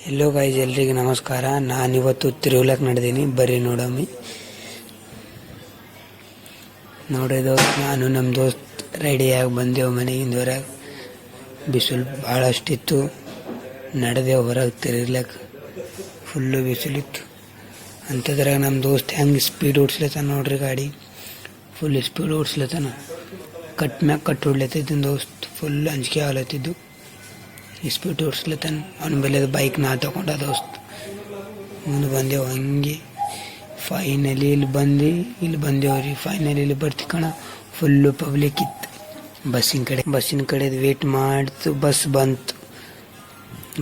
Hello guys, ಎಲ್ರಿಗೂ ನಮಸ್ಕಾರ. ನಾನಿವತ್ತು ತಿರುಗ್ಲಕ್ಕೆ ನಡೆದೀನಿ. ಬರ್ರಿ ನೋಡಮ್ಮಿ. ನೋಡಿದೋ ನಾನು ನಮ್ಮ ದೋಸ್ತ್ ರೆಡಿಯಾಗಿ ಬಂದೆವು ಮನೆಯಿಂದ ಹೊರಗೆ. ಬಿಸಿಲು ಭಾಳಷ್ಟಿತ್ತು. ನಡೆದೆವು ಹೊರಗೆ ತಿರುಗ್ಲಕ್ಕೆ. ಫುಲ್ಲು ಬಿಸಿಲಿತ್ತು. ಅಂಥದ್ರಾಗ ನಮ್ಮ ದೋಸ್ತ್ ಹೆಂಗೆ ಸ್ಪೀಡ್ ಓಡಿಸ್ಲತ್ತಾನ ನೋಡ್ರಿ. ಗಾಡಿ ಫುಲ್ ಸ್ಪೀಡ್ ಓಡಿಸ್ಲತ್ತಾನ. ಕಟ್ ಮ್ಯಾಗ ಕಟ್ ಹೊಡ್ಲತ್ತಿದ್ದ ದೋಸ್ತ್. ಫುಲ್ ಅಂಜಿಕೆ ಆಗ್ಲತ್ತಿದ್ದು. ಸ್ಪೀಡ್ ಓಡಿಸ್ಲತ್ತಾನ. ಅವನ ಬೆಲೆ ಬೈಕ್ ನಾ ತಗೊಂಡ ದೋಸ್ತ್. ಮುಂದೆ ಬಂದೆವು ಹಂಗೆ. ಫೈನಲಿ ಇಲ್ಲಿ ಬಂದೇವ್ರಿ. ಫೈನಲಿ ಇಲ್ಲಿ ಬರ್ತಿ ಕಣ. ಫುಲ್ಲು ಪಬ್ಲಿಕ್ ಇತ್ತು. ಬಸ್ಸಿನ ಕಡೆದು ವೇಟ್ ಮಾಡ್ತು. ಬಸ್ ಬಂತು.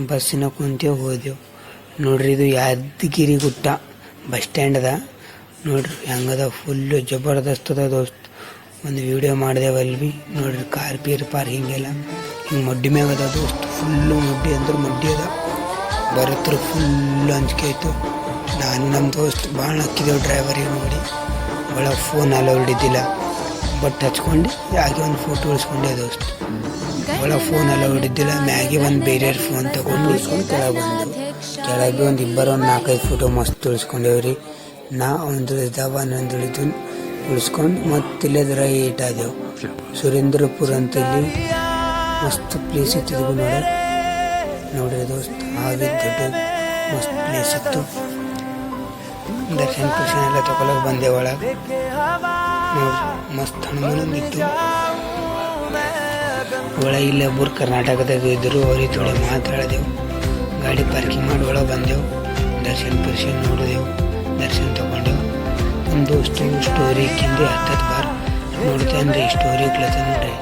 ಬಸ್ಸಿನ ಕುಂತೇವು, ಹೋದೆವು. ನೋಡ್ರಿ, ಇದು ಯಾದಗಿರಿ ಗುಟ್ಟ ಬಸ್ ಸ್ಟ್ಯಾಂಡ್ ಅದ ನೋಡ್ರಿ. ಹೆಂಗದ ಫುಲ್ಲು ಜಬರ್ದಸ್ತ್ ಅದ ದೋಸ್ತ್. ಒಂದು ವಿಡಿಯೋ ಮಾಡಿದೆವು ಅಲ್ಲಿ. ನೋಡ್ರಿ, ಕಾರ್ ಪಾರ್ಕಿಂಗ್ ಎಲ್ಲ ಹಿಂಗೆ ಮಡ್ಡಿ ಮ್ಯಾಗ ಅದ ದೋಸ್ತ್. ಫುಲ್ಲು ಮಡ್ಡಿ ಅಂದ್ರೆ ಮಡ್ಡಿ ಅದ. ಬರತ್ರ ಫುಲ್ಲು ಅಂಜಿಕೆ ಆಯಿತು. ನಾನು ನಮ್ಮ ದೋಸ್ತ್ ಭಾಳ ಹಾಕಿದೆವು ಡ್ರೈವರಿಗೆ. ನೋಡಿ, ಒಳಗೆ ಫೋನ್ ಅಲೌಡ್ ಇದ್ದಿಲ್ಲ. ಬಟ್ ಹಚ್ಕೊಂಡು ಹಾಗೆ ಒಂದು ಫೋಟೋ ಉಳಿಸ್ಕೊಂಡೆ ದೋಸ್ತ್. ಒಳಗೆ ಫೋನ್ ಅಲೌಡ್ ಇದ್ದಿಲ್ಲ. ಮ್ಯಾಗೆ ಒಂದು ಬೇರೆ ಫೋನ್ ತಗೊಂಡು ಉಳಿಸ್ಕೊಂಡು ಕೆಳಗೆ ಬಂದೆವು. ಕೆಳಗೆ ಒಂದು 4-5 ಫೋಟೋ ಮಸ್ತ್ ಉಳಿಸ್ಕೊಂಡೇವ್ರಿ. ನಾ ಒಂದು ಉಳಿದವ, ಇನ್ನೊಂದು ಉಳಿಸ್ಕೊಂಡು ಮತ್ತೆ ಇಲ್ಲದ ರೈಟ್ ಆದೆವು. ಸುರೇಂದ್ರಪುರ ಅಂತ ಇಲ್ಲಿ ಮಸ್ತ್ ಪ್ಲೇಸ್ ಇತ್ತು. ನೋಡ್ರಿ ದೋಸ್ತ್, ಹಾಗೆ ದೊಡ್ಡ ಮಸ್ತ್ ಪ್ಲೇಸ್ ಇತ್ತು. ದರ್ಶನ ಎಲ್ಲ ತಗೊಳಕ್ ಬಂದೆ ಒಳಗೆ. ನೋಡ್ರಿ, ಮಸ್ತ್ ಹನುಮಾನಂದಿತ್ತು ಒಳಗೆ. ಇಲ್ಲೇ ಒಬ್ಬರು ಕರ್ನಾಟಕದಾಗ ಇದ್ದರು. ಅವ್ರಿಗೆ ಥೋಡೆ ಮಾತಾಡಿದೆವು. ಗಾಡಿ ಪಾರ್ಕಿಂಗ್ ಮಾಡಿ ಒಳಗೆ ಬಂದೆವು. ದರ್ಶನ ನೋಡಿದೆವು. ದರ್ಶನ ತಗೊಂಡೆವು. ನಮ್ಮ ದೋಸ್ತು ಸ್ಟೋರಿ ಕಿಂದ 10 ಬಾರ್ ನೋಡ್ತಾನೆ. ಸ್ಟೋರಿ ಇಕ್ಲತ್ತ ನೋಡ್ರಿ.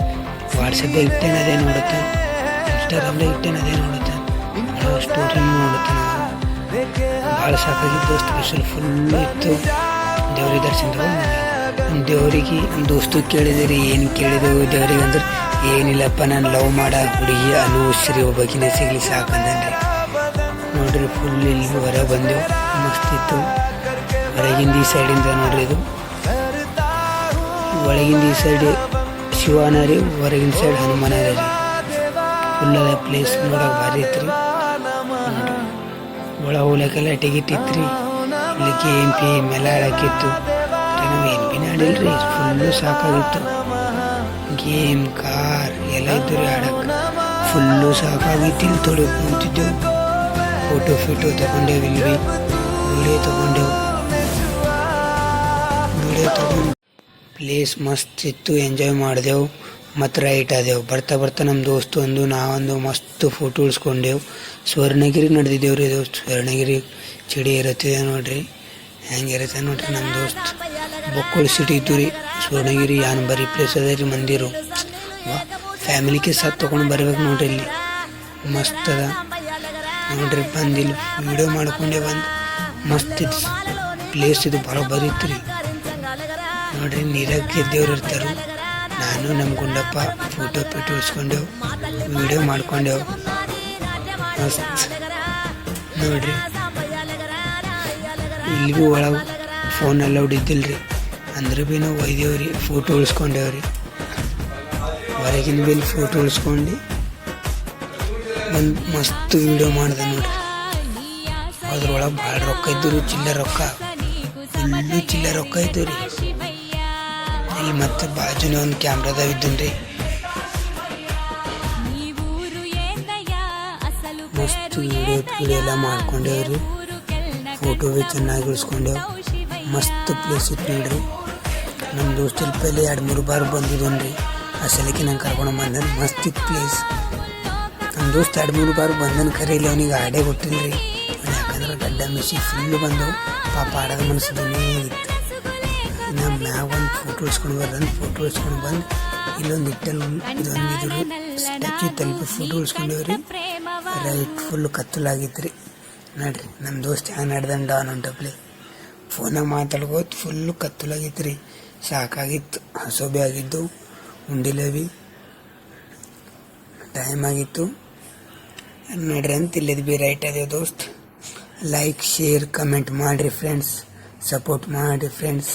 ವಾಟ್ಸಪ್ದಾಗ ಇಟ್ಟೇನೆ ಅದೇ ನೋಡುತ್ತಾನೆ. ಇನ್ಸ್ಟಾಗ್ರಾಮ್ದಾಗ ಇಟ್ಟೇನೆ ಅದೇ ನೋಡುತ್ತಾನೆ. ಸ್ಟೋರಿ ನೋಡುತ್ತಾನೆ. ಭಾಳ ಸಾಕಾಗಿದ್ದು ದೋಸ್ತ್. ಬಿಸಿಲು ಫುಲ್ಲು ಇತ್ತು. ದೇವ್ರಿಗೆ ದರ್ಶನ ತಗೊಂಡು ದೇವ್ರಿಗೆ ನಮ್ಮ ದೋಸ್ತು ಕೇಳಿದಿರಿ. ಏನು ಕೇಳಿದೆವು ದೇವ್ರಿಗೆ ಅಂದ್ರೆ, ಏನಿಲ್ಲಪ್ಪ, ನಾನು ಲವ್ ಮಾಡ ಹುಡುಗಿ ಅನುಶ್ರೀ ಒಬ್ಬಕಿನ ಸಿಗ್ಲಿ ಸಾಕಂದನ್ರಿ. ನೋಡ್ರಿ, ಫುಲ್ ಇಲ್ಲಿ ಹೊರಗೆ ಬಂದೆವು. ಮಸ್ತ್ ಇತ್ತು. ಹೊರಗಿಂದ ಈ ಸೈಡಿಂದ ನೋಡ್ರಿ, ಇದು ಒಳಗಿಂದ ಈ ಸೈಡ್ ಶಿವನ ರೀ, ಹೊರಗಿನ ಸೈಡ್ ಹನುಮಾನ ರೀ. ಫುಲ್ ಅದ ಪ್ಲೇಸ್ ನೋಡಕ್ಕೆ ಭಾರಿ ಇತ್ತು ರೀ. ಒಳಗೆ ಹೋಗ್ಲಿಕ್ಕೆಲ್ಲ ಟಿಕೆಟ್ ಇತ್ತು ರೀ. ಇಲ್ಲಿ ಗೇಮ್ ಎಲ್ಲ ಆಡೋಕ್ಕಿತ್ತು. ನಾವು ಏನು ಭೀ ಆಡಿಲ್ರಿ. ಫುಲ್ಲು ಸಾಕಾಗಿತ್ತು. ಗೇಮ್ ಕಾರ್ ಎಲ್ಲ ಇದ್ದು ರೀ ಆಡಕ್ಕೆ. ಫುಲ್ಲು ಸಾಕಾಗಿತ್ತು. ಇಲ್ಲಿ ತೊಡೆ ಕೂತಿದ್ದೆವು. ಫೋಟೋ ತಗೊಂಡೇವು. ಇಲ್ಲಿ ವಿಡಿಯೋ ತಗೊಂಡು ಪ್ಲೇಸ್ ಮಸ್ತ್ ಇತ್ತು. ಎಂಜಾಯ್ ಮಾಡಿದೆವು. ಮತ್ತು ರೈಟ್ ಆದೆವು. ಬರ್ತಾ ನಮ್ಮ ದೋಸ್ತು ನಾವೊಂದು ಮಸ್ತ್ ಫೋಟೋ ಉಳಿಸ್ಕೊಂಡೆವು. ಸ್ವರ್ಣಗಿರಿ ನಡೆದಿದ್ದೇವು ರೀ ದೋಸ್ತ್. ಸ್ವರ್ಣಗಿರಿ ಚಳಿ ಇರುತ್ತಿದೆ ನೋಡ್ರಿ. ಹೆಂಗಿರುತ್ತೆ ನೋಡ್ರಿ. ನಮ್ಮ ದೋಸ್ತ್ ಬೊಕ್ಕುಳ ಸಿಟಿ ಇತ್ತು ರೀ. ಸ್ವರ್ಣಗಿರಿ ಯಾನ್ ಬರೀ ಪ್ಲೇಸ್ ಅದ ರೀ. ಮಂದಿರು ಫ್ಯಾಮಿಲಿಗೆ ಸಾಥ್ ತೊಗೊಂಡು ಬರ್ಬೇಕು ನೋಡ್ರಿ. ಇಲ್ಲಿ ಮಸ್ತ್ ಅದ ನೋಡ್ರಿ. ಇಲ್ಲಿ ವಿಡಿಯೋ ಮಾಡ್ಕೊಂಡೆ ಮಸ್ತ್ ಇತ್ತು ಪ್ಲೇಸ್. ಇದು ಭಾಳ ಬರೀತು ರೀ. ನೋಡ್ರಿ, ನೀರಾಗ ಗೆದ್ದವ್ರು ಇರ್ತಾರೆ. ನಾನು ನಮ್ಮ ಗುಂಡಪ್ಪ ಫೋಟೋ ಉಳಿಸ್ಕೊಂಡೆವು. ವಿಡಿಯೋ ಮಾಡ್ಕೊಂಡೆವು. ಮಸ್ತ್ ನೋಡ್ರಿ. ಇಲ್ಲಿ ಭೀ ಒಳಗೆ ಫೋನ್ ಅಲೌಡ್ ಇದ್ದಿಲ್ಲ ರೀ. ಅಂದ್ರೆ ಭೀ ನಾವು ಒಯ್ದೇವ್ರಿ. ಫೋಟೋ ಉಳಿಸ್ಕೊಂಡೇವ್ರಿ. ಹೊರಗಿನ ಭೀ ಫೋಟೋ ಉಳಿಸ್ಕೊಂಡು ಒಂದು ಮಸ್ತ್ ವಿಡಿಯೋ ಮಾಡಿದೆ ನೋಡ್ರಿ. ಅದ್ರೊಳಗೆ ಭಾಳ ರೊಕ್ಕ ಇದ್ದು ರೀ. ಚಿಲ್ಲರೆ ರೊಕ್ಕ ಇದ್ದು ರೀ. ಇಲ್ಲಿ ಮತ್ತೆ ಬಾಜುನೇ ಒಂದು ಕ್ಯಾಮ್ರಾದಾಗ ಇದ್ದನ್ರಿ. ಮಸ್ತ್ ವಿಡಿಯೋ ಎಲ್ಲ ಮಾಡ್ಕೊಂಡೇವ್ರಿ. ಫೋಟೋ ಭೀ ಚೆನ್ನಾಗಿ ಉಳಿಸ್ಕೊಂಡೇವು. ಮಸ್ತ್ ಪ್ಲೇಸ್ ಇತ್ತು ನೋಡ್ರಿ. ನಮ್ಮ ದೋಸ್ತಲ್ಲಿ ಪೈಲೆ 2-3 ಬಾರ್ ಬಂದಿದ್ದನ್ರಿ. ಆ ಸಲಕ್ಕೆ ನಂಗೆ ಕರ್ಕೊಂಡು ಬಂದನು. ಮಸ್ತ್ ಇತ್ತು ಪ್ಲೇಸ್. ನಮ್ಮ ದೋಸ್ತ್ 2-3 ಬಾರ್ ಬಂದನು. ಕರೀಲಿ ಅವನಿಗೆ ಆಡೇ ಗೊತ್ತಿಲ್ಲ ರೀ. ಯಾಕಂದ್ರೆ ಗಡ್ಡ ಮಿಸಿ ಫುಲ್ಲು ಬಂದವು. ಪಾಪ ಆಡೋದ ಮನಸ್ಸದನ್ನೇ ಇತ್ತು. ನಮ್ಮ ಮ್ಯಾಗ ಒಂದು ಫೋಟೋ ಉಳಿಸ್ಕೊಂಡು ಬಂದು ಇಲ್ಲೊಂದು ಇದೊಂದು ಸ್ಟ್ಯಾಚ್ಯೂ ತಲುಪಿ ಫೋಟೋ ಉಳಿಸ್ಕೊಂಡೇವ್ರಿ. ರೈಟ್ ಫುಲ್ ಕತ್ತಲಾಗಿತ್ತು ರೀ. ನೋಡ್ರಿ, ನಮ್ಮ ದೋಸ್ತ್ ಹೆಂಗೆ ನಡೆದಂಡ ಅನ್ನೋಂಟಪ್ಲೆ ಫೋನಾಗ ಮಾತಾಡ್ಕೋತ. ಫುಲ್ಲು ಕತ್ತಲಾಗಿತ್ತು ರೀ. ಸಾಕಾಗಿತ್ತು. ಹಸೋಬಿ ಆಗಿದ್ದು. ಉಂಡಿಲ್ಲ ಭೀ ಟೈಮ್ ಆಗಿತ್ತು. ನೋಡ್ರಿ ಅಂತ ಇಲ್ಲದ ಭೀ ರೈಟ್ ಅದೇವು ದೋಸ್ತ್. ಲೈಕ್, ಶೇರ್, ಕಮೆಂಟ್ ಮಾಡಿರಿ ಫ್ರೆಂಡ್ಸ್. ಸಪೋರ್ಟ್ ಮಾಡಿ ಫ್ರೆಂಡ್ಸ್.